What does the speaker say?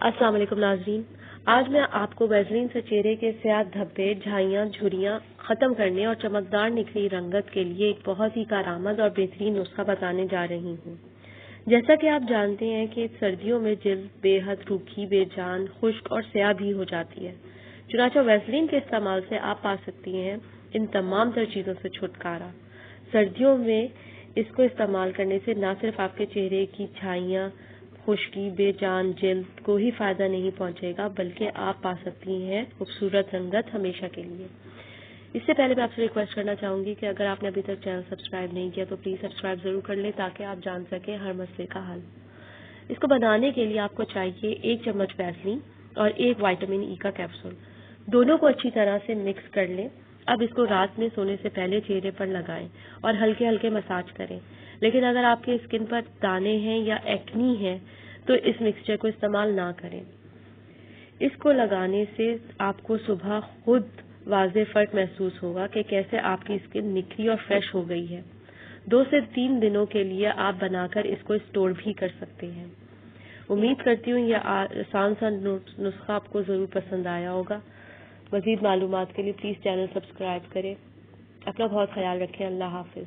السلام علیکم ناظرین، آج میں آپ کو ویزلین سے چہرے کے سیاہ دھبے، جھائیاں، جھریاں ختم کرنے اور چمکدار نکھری رنگت کے لیے ایک بہت ہی کارآمد اور بہترین نسخہ بتانے جا رہی ہوں۔ جیسا کہ آپ جانتے ہیں کہ سردیوں میں جلد بے حد روکھی، بے جان، خشک اور سیاہ بھی ہو جاتی ہے۔ چنانچہ ویزلین کے استعمال سے آپ پا سکتی ہیں ان تمام تر چیزوں سے چھٹکارا۔ سردیوں میں اس کو استعمال کرنے سے نہ صرف آپ کے چہرے کی جھائیاں، خشکی، بے جان جلد کو ہی فائدہ نہیں پہنچے گا، بلکہ آپ پا سکتی ہیں خوبصورت رنگت ہمیشہ کے لیے۔ اس سے پہلے میں آپ سے ریکویسٹ کرنا چاہوں گی کہ اگر آپ نے ابھی تک چینل سبسکرائب نہیں کیا تو پلیز سبسکرائب ضرور کر لیں تاکہ آپ جان سکیں ہر مسئلے کا حل۔ اس کو بنانے کے لیے آپ کو چاہیے 1 چمچ ویسلین اور 1 وٹامن ای کا کیپسول۔ دونوں کو اچھی طرح سے مکس کر لیں۔ اب اس کو رات میں سونے سے پہلے چہرے پر لگائیں اور ہلکے ہلکے مساج کریں۔ لیکن اگر آپ کے اسکن پر دانے ہیں یا ایکنی ہے تو اس مکسچر کو استعمال نہ کریں۔ اس کو لگانے سے آپ کو صبح خود واضح فرق محسوس ہوگا کہ کیسے آپ کی اسکن نکھری اور فریش ہو گئی ہے۔ 2 سے 3 دنوں کے لیے آپ بنا کر اس کو اسٹور بھی کر سکتے ہیں۔ امید کرتی ہوں یہ آسان سا نسخہ آپ کو ضرور پسند آیا ہوگا۔ مزید معلومات کے لیے پلیز چینل سبسکرائب کریں۔ اپنا بہت خیال رکھیں۔ اللہ حافظ۔